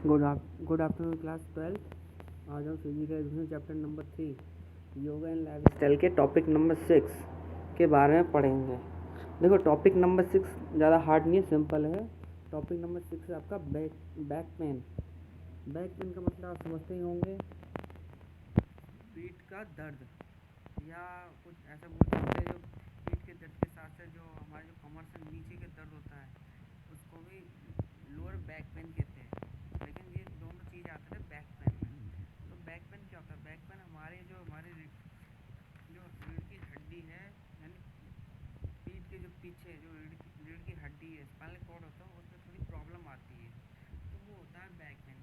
Good afternoon class 12। आज हम physical education chapter number 3 yoga and life style के topic number 6 के बारे में पढ़ेंगे। देखो, टॉपिक नंबर 6 ज़्यादा हार्ड नहीं है, सिंपल है। टॉपिक नंबर 6 है आपका बैक पेन। बैक पेन का मतलब आप समझते ही होंगे, पीठ का दर्द, या कुछ ऐसा बोल सकते हैं जो पीठ के दर्द के साथ साथ जो हमारे जो कमर से नीचे के दर्द होता है उसको भी लोअर बैक पेन कहते हैं। लेकिन ये दोनों चीज़ आते हैं बैक पेन में। तो बैक पेन क्या होता है? बैक पेन हमारे जो रीढ़ की हड्डी है, यानी पीठ के जो पीछे जो रीढ़ की हड्डी है, स्पाइनल कॉर्ड होता है, उसमें थोड़ी प्रॉब्लम आती है, तो वो होता है बैक पेन।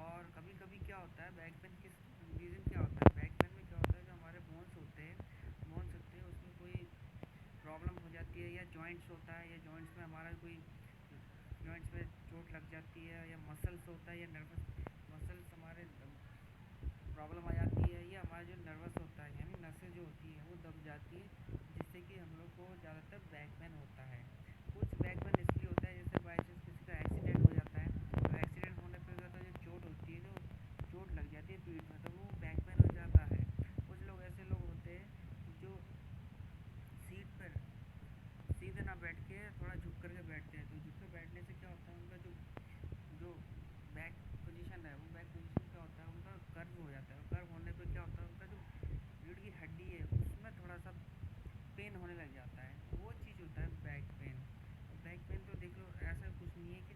और कभी कभी क्या होता है, बैक पेन किस रीज़न क्या होता है? बैक पेन में क्या होता है, जो हमारे बोन्स होते हैं उसमें कोई प्रॉब्लम हो जाती है, या जॉइंट्स होता है, या जॉइंट्स में हमारा कोई जॉइंट्स में चोट लग जाती है, या मसल्स होता है, या नर्वस मसल्स हमारे प्रॉब्लम आ जाती है, या हमारा जो नर्वस होता है यानी नसें जो होती हैं वो दब जाती है, जिससे कि हम लोग को ज़्यादातर बैक पेन होता है। कुछ बैक पेन इसलिए होता है जैसे बाई चांस किसी का एक्सीडेंट हो जाता है, तो एक्सीडेंट होने पर क्या होता है, जो चोट होती है, जो चोट लग जाती है पीठ में, तो वो बैक पेन हो जाता है। कुछ लोग ऐसे लोग होते हैं जो सीट पर सीधे ना बैठ के थोड़ा झुक करके बैठते हैं, तो झुक कर बैठने से क्या होता है, उनका जो बैक पोजीशन है, वो बैक पोजीशन क्या होता है, उनका कर्व हो जाता है। कर्व होने पे क्या होता है, उनका जो रीढ़ की हड्डी है उसमें थोड़ा सा पेन होने लग जाता है, वो चीज़ होता है बैक पेन। बैक पेन तो देख लो, ऐसा कुछ नहीं है कि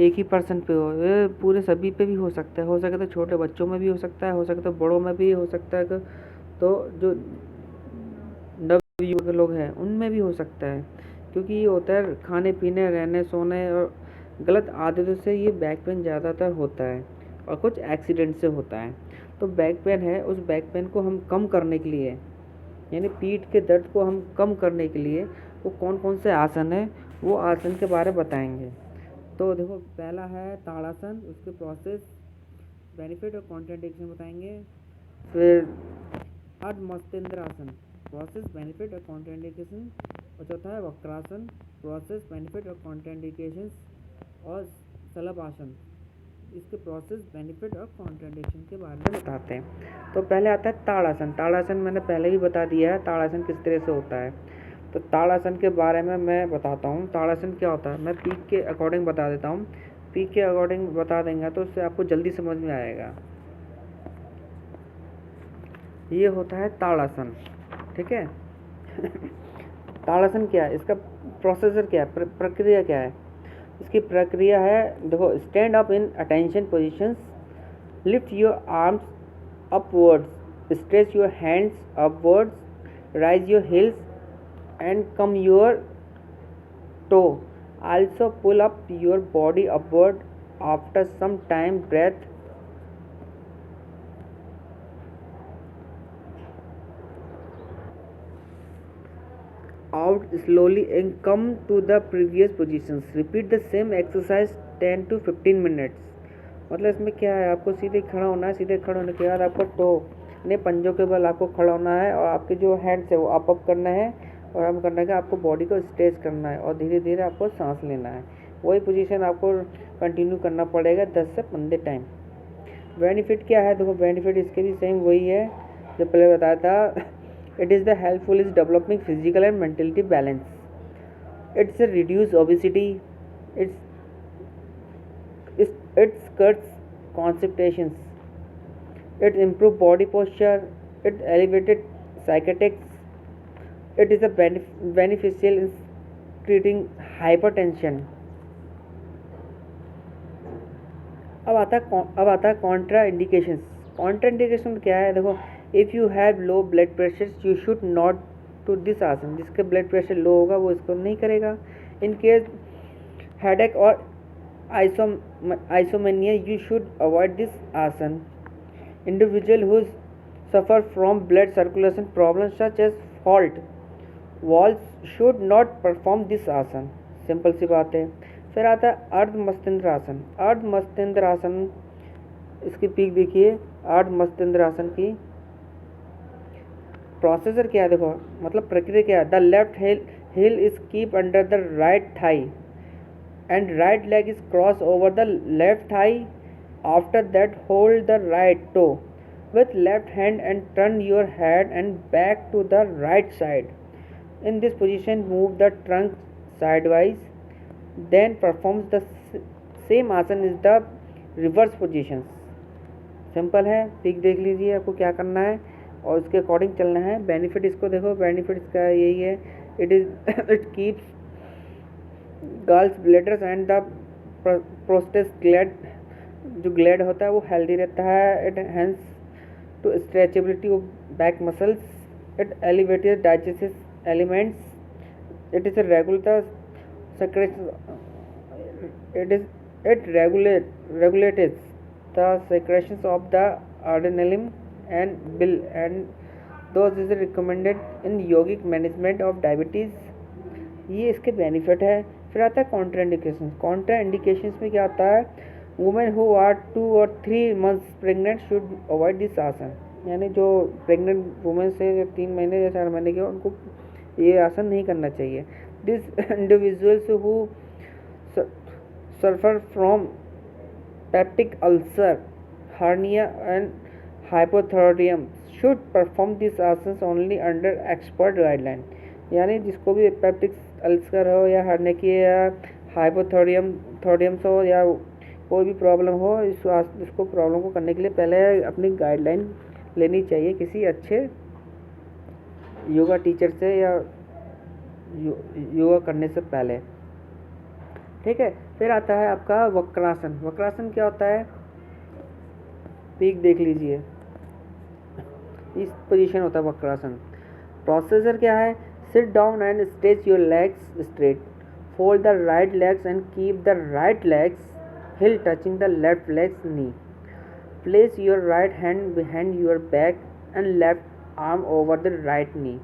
एक ही पर्सन पे हो, ये पूरे सभी पे भी हो सकता है। हो सकता है छोटे बच्चों में भी हो सकता है, हो सकता है बड़ों में भी हो सकता है, तो जो नवयुवक लोग हैं उनमें भी हो सकता है। क्योंकि ये होता है खाने पीने, रहने सोने और गलत आदतों से ये बैक पेन ज़्यादातर होता है, और कुछ एक्सीडेंट से होता है। तो बैक पेन है, उस बैक पेन को हम कम करने के लिए, यानी पीठ के दर्द को हम कम करने के लिए वो कौन कौन से आसन है, वो आसन के बारे में बताएंगे। तो देखो, पहला है ताड़ासन, उसके प्रोसेस, बेनिफिट और कॉन्ट्राडिक्शन बताएंगे। फिर अर्धमस्तेंद्र आसन, प्रोसेस, बेनिफिट और कॉन्ट्राइंडिकेशन। और चौथा है वक्रासन, प्रोसेस, बेनिफिट और कॉन्ट्राइंडिकेशंस। और सलभ आसन, इसके प्रोसेस, बेनिफिट और कॉन्ट्राडिक्शन के बारे में बताते हैं। तो पहले आता है ताड़ासन। ताड़ासन मैंने पहले ही बता दिया है ताड़ासन किस तरह से होता है। तो ताड़ासन के बारे में मैं बताता हूँ। ताड़ासन क्या होता है, मैं पीक के अकॉर्डिंग बता देता हूँ। पीक के अकॉर्डिंग बता देंगे तो उससे आपको जल्दी समझ में आएगा। ये होता है ताड़ासन, ठीक है। ताड़ासन क्या है, इसका प्रोसेसर क्या है, प्रक्रिया क्या है? इसकी प्रक्रिया है, देखो, stand up in attention positions, lift your arms upwards, stretch your hands upwards, raise your heels and come your toe, also pull up your body upward. After some time, breath out slowly and come to the previous positions. Repeat the same exercise 10 to 15 minutes. मतलब इसमें क्या है, आपको सीधे खड़ा होना है। सीधे खड़े होने के बाद आपको टो ने पंजों के बल आपको खड़ा होना है, और आपके जो हैंड्स है वो अप करना है, और हम करना है कि आपको बॉडी को स्ट्रेच करना है, और धीरे धीरे आपको सांस लेना है। वही पोजीशन आपको कंटिन्यू करना पड़ेगा 10 से 15 टाइम। बेनिफिट क्या है, देखो, बेनिफिट इसके भी सेम वही है जो पहले बताया था। It is the helpful is developing physical and mentality balance, it's reduce obesity, it's it's cuts constipations, it improve body posture, it elevated psychetics, it is a beneficial in treating hypertension. अब आता है Contra indications. Contra indication क्या है, देखो, if you have low blood pressure you should not to this asana. जिसके blood pressure low होगा वो इसको नहीं करेगा। इन केस हेडेक और आइसोमेनिया यू शुड अवॉइड दिस आसन। Individual who suffer from blood circulation problems such as fault walls should not perform this आसन। Simple सी बात है। फिर आता है अर्धमस्तेंद्र आसन। अर्धमस्तेंद्र आसन, इसकी पीक देखिए। अर्धमस्तेंद्र आसन की प्रोसेसर क्या है, देखो, मतलब प्रक्रिया क्या है। The left heel is keep under the right thigh and right leg is crossed over the left thigh. After that, hold the right toe with left hand and turn your head and back to the right side. In this position, move the trunk sideways. Then performs the same आसन is the reverse positions. Simple है, pick देख लीजिए आपको क्या करना है और उसके अकॉर्डिंग चलना है. बेनिफिट इसको देखो, बेनिफिट इसका यही है, it keeps girls bladders and the prostate gland, जो ग्लैड होता है वो हेल्दी रहता है. It hence to stretchability of back muscles. It elevated digestive elements. इट इज a regular secretion. It regulates the secretions of the adrenaline and bile, and those is recommended in yogic management of diabetes. ये इसके benefit है. फिर आता है Contra indication. Contra indications में क्या आता है, women who are 2 or 3 months pregnant should avoid this asana. यानी जो प्रेग्नेंट वुमेन से जो 3 महीने या 4 महीने के उनको ये आसन नहीं करना चाहिए. This individuals who suffer from peptic ulcer, hernia and hypothyroidism should perform these asanas only under expert guideline. यानी जिसको भी पेप्टिक अल्सर हो या हर्निया की या हाइपोथायराइडिज्म हो या कोई भी प्रॉब्लम हो, इसको प्रॉब्लम को करने के लिए पहले अपनी गाइडलाइन लेनी चाहिए किसी अच्छे योगा टीचर से या योगा करने से पहले. ठीक है. फिर आता है आपका वक्रासन. वक्रासन क्या होता है, पीक देख लीजिए, इस पोजीशन होता है वक्रासन. प्रोसीजर क्या है, sit down and stretch your legs straight. Fold the right legs and keep the right legs heel touching the left legs knee. Place your right hand behind your back and left arm over the right knee.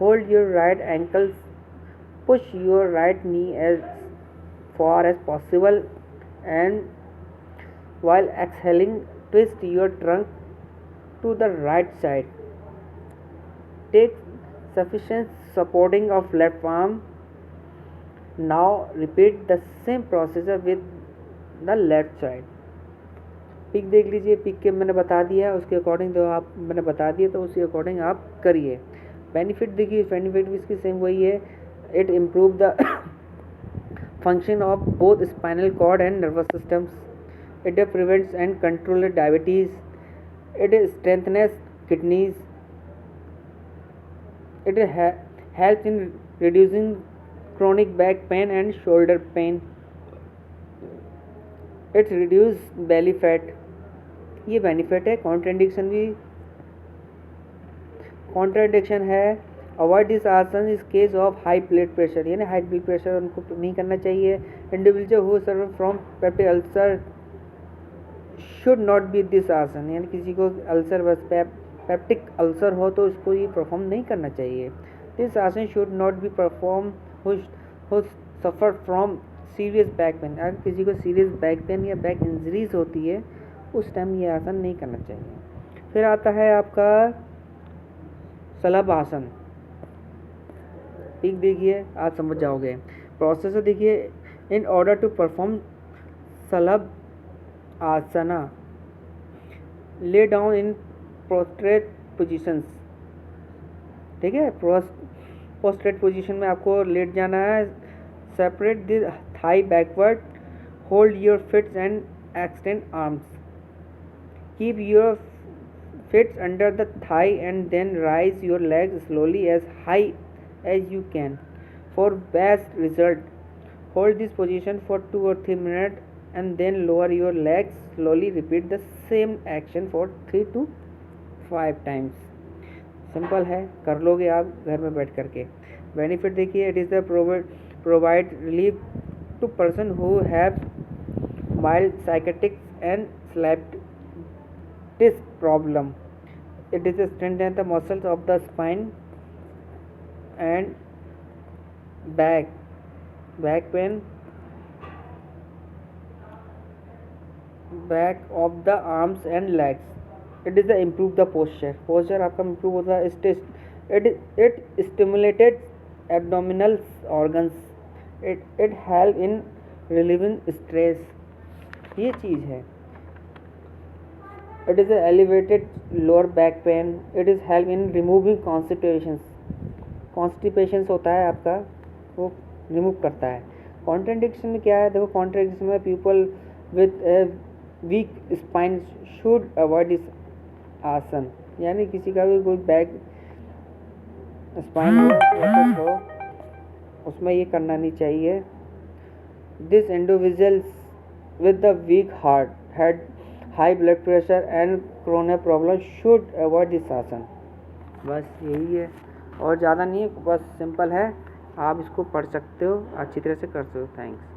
Hold your right ankle. Push your right knee as far as possible and while exhaling twist your trunk to the right side. Take sufficient supporting of left arm. Now repeat the same procedure with the left side. Pic देख लीजिए, pick के मैंने बता दिया, उसके according तो आप मैंने बता दिया तो उसी अकॉर्डिंग आप करिए. बेनिफिट देखिए, बेनिफिट भी इसकी सेम वही है. It improve the function of both spinal cord and nervous systems. It prevents and controls diabetes. It strengthens kidneys. It helps in reducing chronic back pain and shoulder pain. It reduces belly fat. ये benefit है. Contradiction है, avoid this आसन इस case of high blood pressure. यानी high blood pressure उनको नहीं करना चाहिए. Individual who suffer from peptic ulcer should not be this asana. यानी किसी को अल्सर बस पेप्टिक अल्सर हो तो उसको ये परफॉर्म नहीं करना चाहिए. दिस आसन should not be perform who suffer from serious back pain. अगर किसी को सीरियस बैक पेन या बैक इंजरीज होती है उस टाइम ये आसन नहीं करना चाहिए. फिर आता है आपका शलभ आसन. ठीक देखिए, आप समझ जाओगे. प्रोसेस देखिए, in order to perform shalabh asana, lay down in prostate positions. ठीक है, प्रोस्ट्रेट पोजीशन में आपको लेट जाना है. Separate the thigh backward. Hold your feet and extend arms. Keep your feet under the thigh and then raise your legs slowly as high as you can. For best result, hold this position for 2 or 3 minutes and then lower your legs slowly. Repeat the same action for 3 to 5 times. Simple है, कर लोगे आप घर में बैठ करके. Benefit देखिए, it is the provide relief to person who have mild sciatics and slip disc problem. It is strengthen the muscles of the spine and back pain, back of the arms and legs. It is the improve the posture आपका improve होता है. It stimulated abdominal organs. It help in relieving stress. ये चीज़ है. It is a elevated lower back pain. It is help in removing constipations होता है आपका, वो remove करता है. कॉन्ट्राडिक्शन में क्या है? देखो, कॉन्ट्राडिक्शन में people with a weak spine should avoid this asana. यानी किसी का भी कोई बैक स्पाइन हो या कुछ हो, उसमें ये करना नहीं चाहिए. This individuals with the weak heart, had high blood pressure and chronic problem should avoid this आसन. बस यही है, और ज़्यादा नहीं है, बस सिंपल है. आप इसको पढ़ सकते हो, अच्छी तरह से कर सकते हो. थैंक्स.